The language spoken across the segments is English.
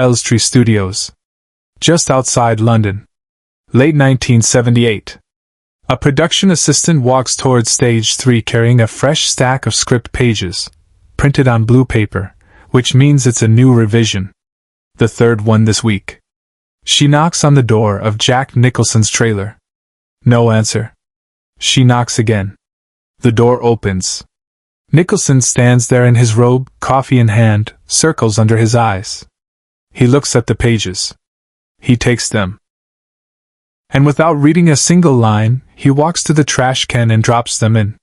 Elstree Studios, just outside London. Late 1978. A production assistant walks towards stage 3 carrying a fresh stack of script pages, printed on blue paper, which means it's a new revision. The third one this week. She knocks on the door of Jack Nicholson's trailer. No answer. She knocks again. The door opens. Nicholson stands there in his robe, coffee in hand, circles under his eyes. He looks at the pages. He takes them. And without reading a single line, he walks to the trash can and drops them in.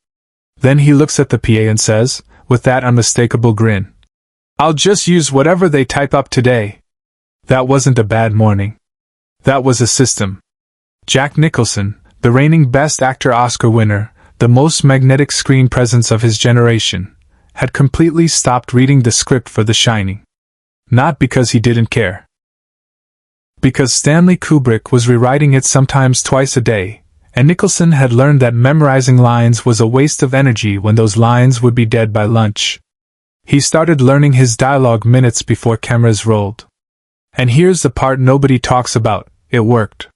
Then he looks at the PA and says, with that unmistakable grin, "I'll just use whatever they type up today." That wasn't a bad morning. That was a system. Jack Nicholson, the reigning Best Actor Oscar winner, the most magnetic screen presence of his generation, had completely stopped reading the script for The Shining. Not because he didn't care. Because Stanley Kubrick was rewriting it sometimes twice a day, and Nicholson had learned that memorizing lines was a waste of energy when those lines would be dead by lunch. He started learning his dialogue minutes before cameras rolled. And here's the part nobody talks about: it worked.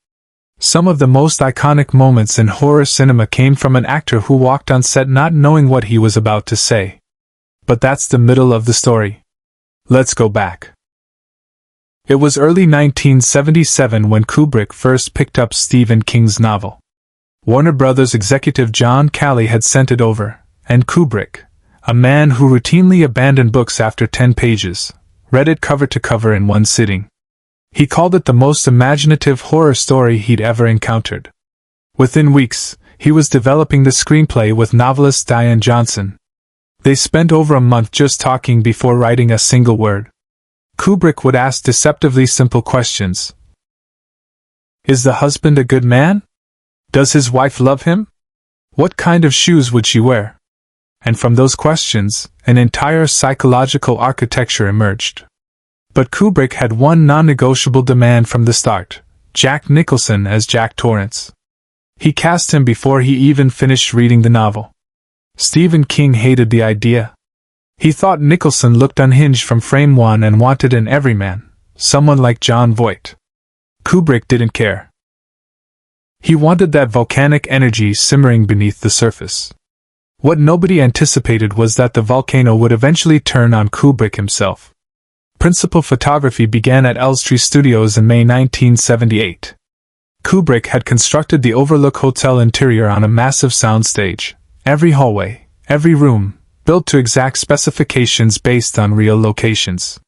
Some of the most iconic moments in horror cinema came from an actor who walked on set not knowing what he was about to say. But that's the middle of the story. Let's go back. It was early 1977 when Kubrick first picked up Stephen King's novel. Warner Brothers executive John Calley had sent it over, and Kubrick, a man who routinely abandoned books after 10 pages, read it cover to cover in one sitting. He called it the most imaginative horror story he'd ever encountered. Within weeks, he was developing the screenplay with novelist Diane Johnson. They spent over a month just talking before writing a single word. Kubrick would ask deceptively simple questions. Is the husband a good man? Does his wife love him? What kind of shoes would she wear? And from those questions, an entire psychological architecture emerged. But Kubrick had one non-negotiable demand from the start: Jack Nicholson as Jack Torrance. He cast him before he even finished reading the novel. Stephen King hated the idea. He thought Nicholson looked unhinged from frame one and wanted an everyman, someone like Jon Voight. Kubrick didn't care. He wanted that volcanic energy simmering beneath the surface. What nobody anticipated was that the volcano would eventually turn on Kubrick himself. Principal photography began at Elstree Studios in May 1978. Kubrick had constructed the Overlook Hotel interior on a massive soundstage. Every hallway, every room, built to exact specifications based on real locations.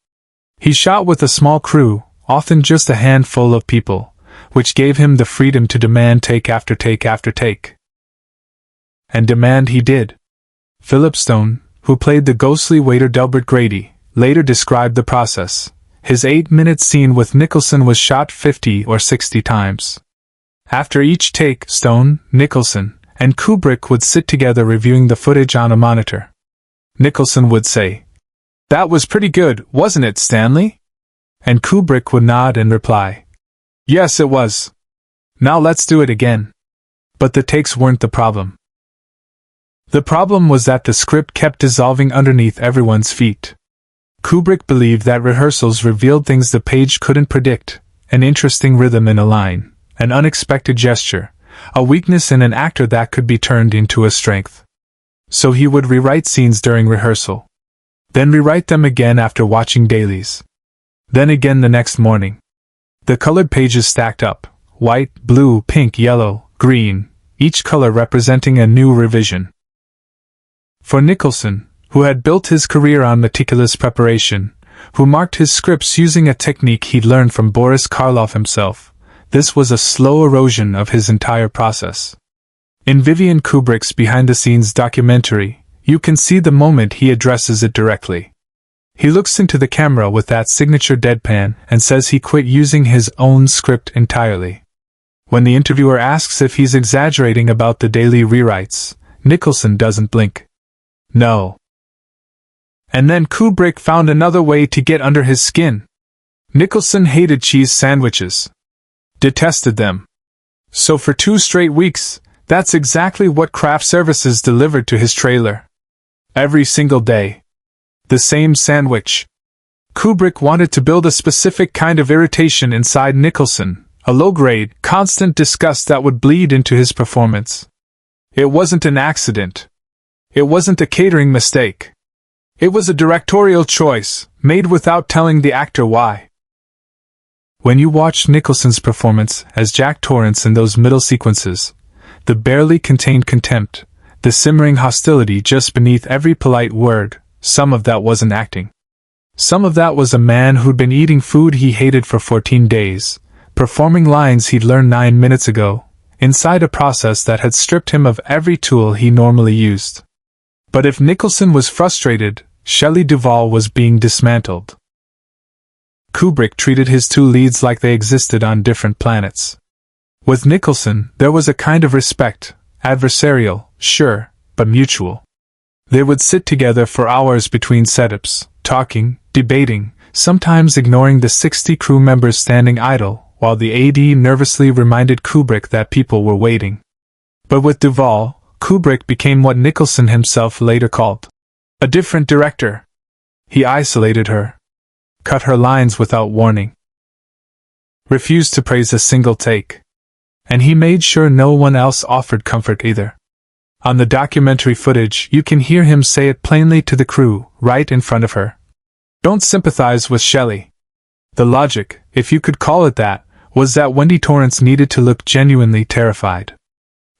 He shot with a small crew, often just a handful of people, which gave him the freedom to demand take after take after take. And demand he did. Philip Stone, who played the ghostly waiter Delbert Grady, later described the process. His 8-minute scene with Nicholson was shot 50 or 60 times. After each take, Stone, Nicholson, and Kubrick would sit together reviewing the footage on a monitor. Nicholson would say, "That was pretty good, wasn't it, Stanley?" And Kubrick would nod and reply, "Yes, it was. Now let's do it again." But the takes weren't the problem. The problem was that the script kept dissolving underneath everyone's feet. Kubrick believed that rehearsals revealed things the page couldn't predict: an interesting rhythm in a line, an unexpected gesture, a weakness in an actor that could be turned into a strength. So he would rewrite scenes during rehearsal. Then rewrite them again after watching dailies. Then again the next morning. The colored pages stacked up: white, blue, pink, yellow, green, each color representing a new revision. For Nicholson, who had built his career on meticulous preparation, who marked his scripts using a technique he'd learned from Boris Karloff himself, this was a slow erosion of his entire process. In Vivian Kubrick's behind-the-scenes documentary, you can see the moment he addresses it directly. He looks into the camera with that signature deadpan and says he quit using his own script entirely. When the interviewer asks if he's exaggerating about the daily rewrites, Nicholson doesn't blink. No. And then Kubrick found another way to get under his skin. Nicholson hated cheese sandwiches. Detested them. So for 2 straight weeks, that's exactly what craft services delivered to his trailer. Every single day. The same sandwich. Kubrick wanted to build a specific kind of irritation inside Nicholson, a low-grade, constant disgust that would bleed into his performance. It wasn't an accident. It wasn't a catering mistake. It was a directorial choice, made without telling the actor why. When you watch Nicholson's performance as Jack Torrance in those middle sequences, the barely contained contempt, the simmering hostility just beneath every polite word, some of that wasn't acting. Some of that was a man who'd been eating food he hated for 14 days, performing lines he'd learned 9 minutes ago, inside a process that had stripped him of every tool he normally used. But if Nicholson was frustrated, Shelley Duvall was being dismantled. Kubrick treated his two leads like they existed on different planets. With Nicholson, there was a kind of respect, adversarial, sure, but mutual. They would sit together for hours between setups, talking, debating, sometimes ignoring the 60 crew members standing idle, while the AD nervously reminded Kubrick that people were waiting. But with Duvall, Kubrick became what Nicholson himself later called a different director. He isolated her, cut her lines without warning, refused to praise a single take, and he made sure no one else offered comfort either. On the documentary footage, you can hear him say it plainly to the crew, right in front of her. Don't sympathize with Shelley. The logic, if you could call it that, was that Wendy Torrance needed to look genuinely terrified.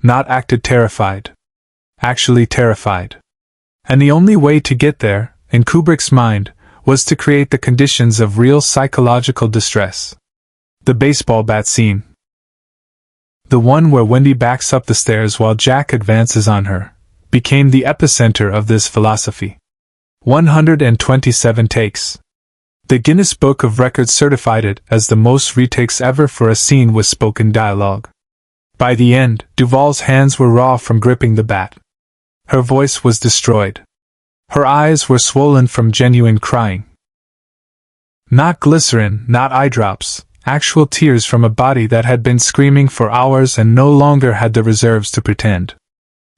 Not acted terrified. Actually terrified. And the only way to get there, in Kubrick's mind, was to create the conditions of real psychological distress. The baseball bat scene. The one where Wendy backs up the stairs while Jack advances on her, became the epicenter of this philosophy. 127 takes. The Guinness Book of Records certified it as the most retakes ever for a scene with spoken dialogue. By the end, Duvall's hands were raw from gripping the bat. Her voice was destroyed. Her eyes were swollen from genuine crying. Not glycerin, not eye drops, actual tears from a body that had been screaming for hours and no longer had the reserves to pretend.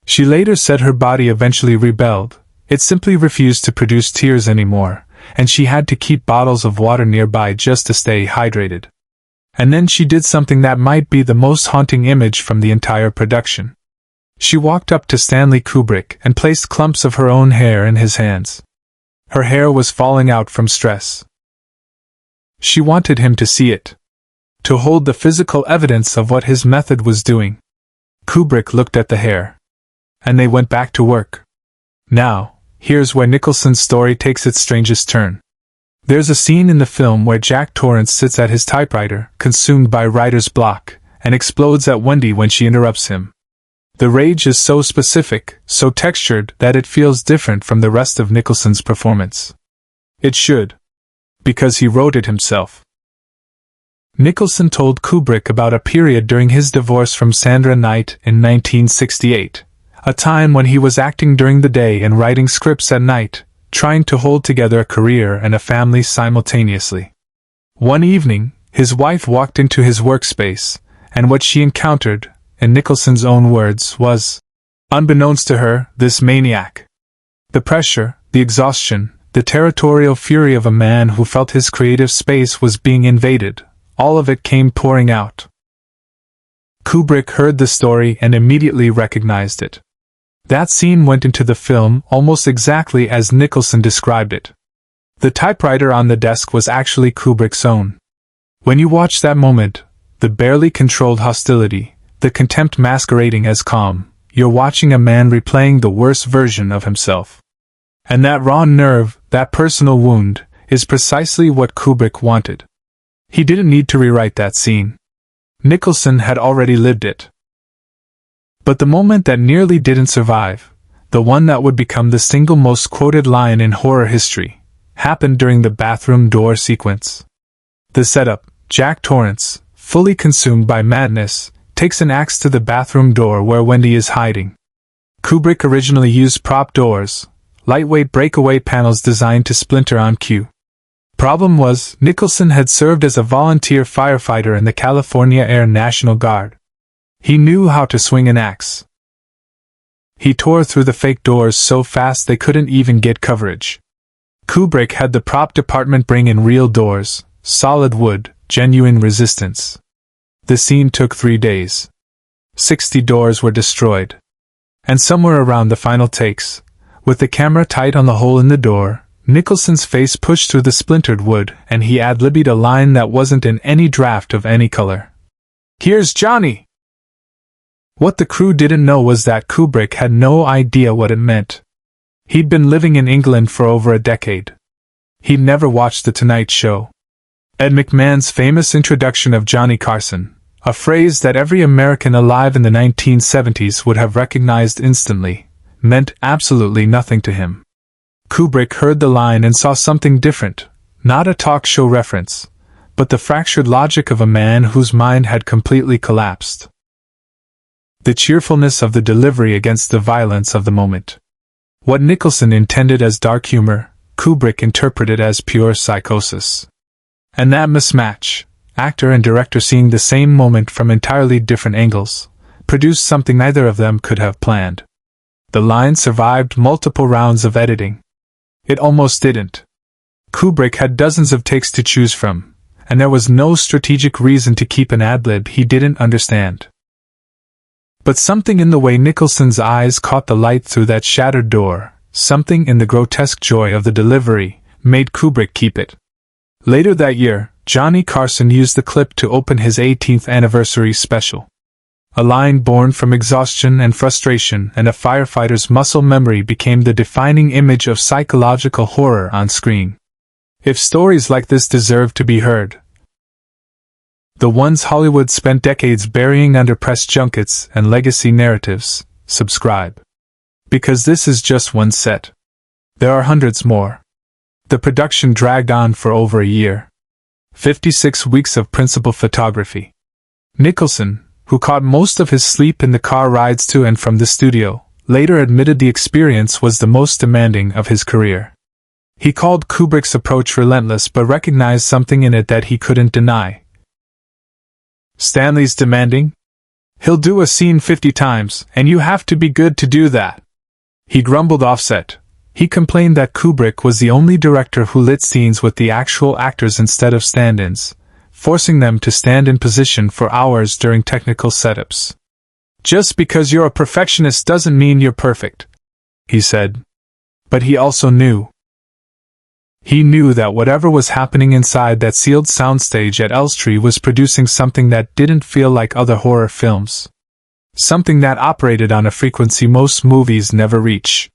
She later said her body eventually rebelled. It simply refused to produce tears anymore, and she had to keep bottles of water nearby just to stay hydrated. And then she did something that might be the most haunting image from the entire production. She walked up to Stanley Kubrick and placed clumps of her own hair in his hands. Her hair was falling out from stress. She wanted him to see it, to hold the physical evidence of what his method was doing. Kubrick looked at the hair. And they went back to work. Now, here's where Nicholson's story takes its strangest turn. There's a scene in the film where Jack Torrance sits at his typewriter, consumed by writer's block, and explodes at Wendy when she interrupts him. The rage is so specific, so textured, that it feels different from the rest of Nicholson's performance. It should. Because he wrote it himself. Nicholson told Kubrick about a period during his divorce from Sandra Knight in 1968, a time when he was acting during the day and writing scripts at night, trying to hold together a career and a family simultaneously. One evening, his wife walked into his workspace, and what she encountered, in Nicholson's own words, was, unbeknownst to her, this maniac. The pressure, the exhaustion, the territorial fury of a man who felt his creative space was being invaded, all of it came pouring out. Kubrick heard the story and immediately recognized it. That scene went into the film almost exactly as Nicholson described it. The typewriter on the desk was actually Kubrick's own. When you watch that moment, the barely controlled hostility, the contempt masquerading as calm, you're watching a man replaying the worst version of himself. And that raw nerve, that personal wound, is precisely what Kubrick wanted. He didn't need to rewrite that scene. Nicholson had already lived it. But the moment that nearly didn't survive, the one that would become the single most quoted line in horror history, happened during the bathroom door sequence. The setup, Jack Torrance, fully consumed by madness, takes an axe to the bathroom door where Wendy is hiding. Kubrick originally used prop doors, lightweight breakaway panels designed to splinter on cue. Problem was, Nicholson had served as a volunteer firefighter in the California Air National Guard. He knew how to swing an axe. He tore through the fake doors so fast they couldn't even get coverage. Kubrick had the prop department bring in real doors, solid wood, genuine resistance. The scene took 3 days. 60 doors were destroyed. And somewhere around the final takes, with the camera tight on the hole in the door, Nicholson's face pushed through the splintered wood, and he ad-libbed a line that wasn't in any draft of any color. "Here's Johnny!" What the crew didn't know was that Kubrick had no idea what it meant. He'd been living in England for over a decade. He'd never watched The Tonight Show. Ed McMahon's famous introduction of Johnny Carson, a phrase that every American alive in the 1970s would have recognized instantly, meant absolutely nothing to him. Kubrick heard the line and saw something different, not a talk show reference, but the fractured logic of a man whose mind had completely collapsed. The cheerfulness of the delivery against the violence of the moment. What Nicholson intended as dark humor, Kubrick interpreted as pure psychosis. And that mismatch, actor and director seeing the same moment from entirely different angles, produced something neither of them could have planned. The line survived multiple rounds of editing. It almost didn't. Kubrick had dozens of takes to choose from, and there was no strategic reason to keep an ad-lib he didn't understand. But something in the way Nicholson's eyes caught the light through that shattered door, something in the grotesque joy of the delivery, made Kubrick keep it. Later that year, Johnny Carson used the clip to open his 18th anniversary special. A line born from exhaustion and frustration and a firefighter's muscle memory became the defining image of psychological horror on screen. If stories like this deserve to be heard, the ones Hollywood spent decades burying under press junkets and legacy narratives, subscribe. Because this is just one set. There are hundreds more. The production dragged on for over a year. 56 weeks of principal photography. Nicholson, who caught most of his sleep in the car rides to and from the studio, later admitted the experience was the most demanding of his career. He called Kubrick's approach relentless but recognized something in it that he couldn't deny. "Stanley's demanding? He'll do a scene 50 times, and you have to be good to do that," he grumbled offset. He complained that Kubrick was the only director who lit scenes with the actual actors instead of stand-ins, forcing them to stand in position for hours during technical setups. "Just because you're a perfectionist doesn't mean you're perfect," he said. But he also knew. He knew that whatever was happening inside that sealed soundstage at Elstree was producing something that didn't feel like other horror films. Something that operated on a frequency most movies never reach.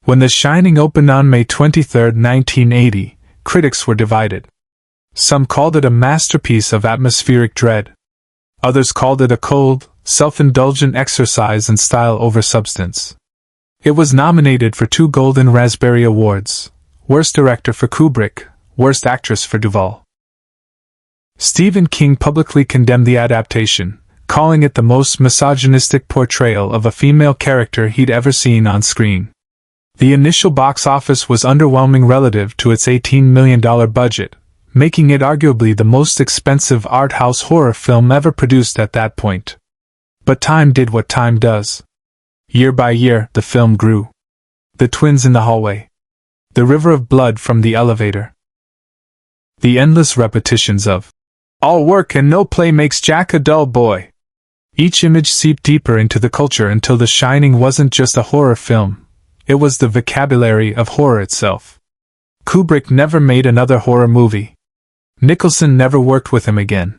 When The Shining opened on May 23, 1980, critics were divided. Some called it a masterpiece of atmospheric dread. Others called it a cold, self-indulgent exercise in style over substance. It was nominated for 2 Golden Raspberry Awards, Worst Director for Kubrick, Worst Actress for Duvall. Stephen King publicly condemned the adaptation, calling it the most misogynistic portrayal of a female character he'd ever seen on screen. The initial box office was underwhelming relative to its $18 million budget, making it arguably the most expensive art house horror film ever produced at that point. But time did what time does. Year by year, the film grew. The twins in the hallway. The river of blood from the elevator. The endless repetitions of, "All work and no play makes Jack a dull boy." Each image seeped deeper into the culture until The Shining wasn't just a horror film. It was the vocabulary of horror itself. Kubrick never made another horror movie. Nicholson never worked with him again.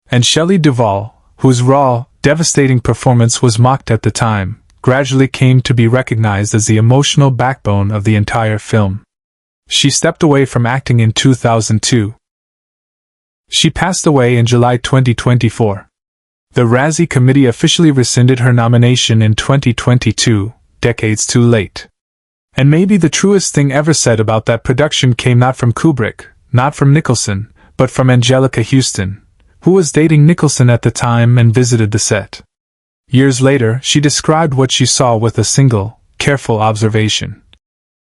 And Shelley Duvall, whose raw, devastating performance was mocked at the time, gradually came to be recognized as the emotional backbone of the entire film. She stepped away from acting in 2002. She passed away in July 2024. The Razzie Committee officially rescinded her nomination in 2022, decades too late. And maybe the truest thing ever said about that production came not from Kubrick, not from Nicholson, but from Angelica Houston, who was dating Nicholson at the time and visited the set. Years later, she described what she saw with a single, careful observation.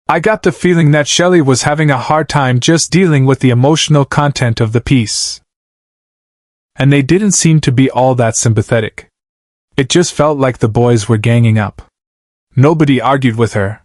"I got the feeling that Shelley was having a hard time just dealing with the emotional content of the piece. And they didn't seem to be all that sympathetic. It just felt like the boys were ganging up. Nobody argued with her,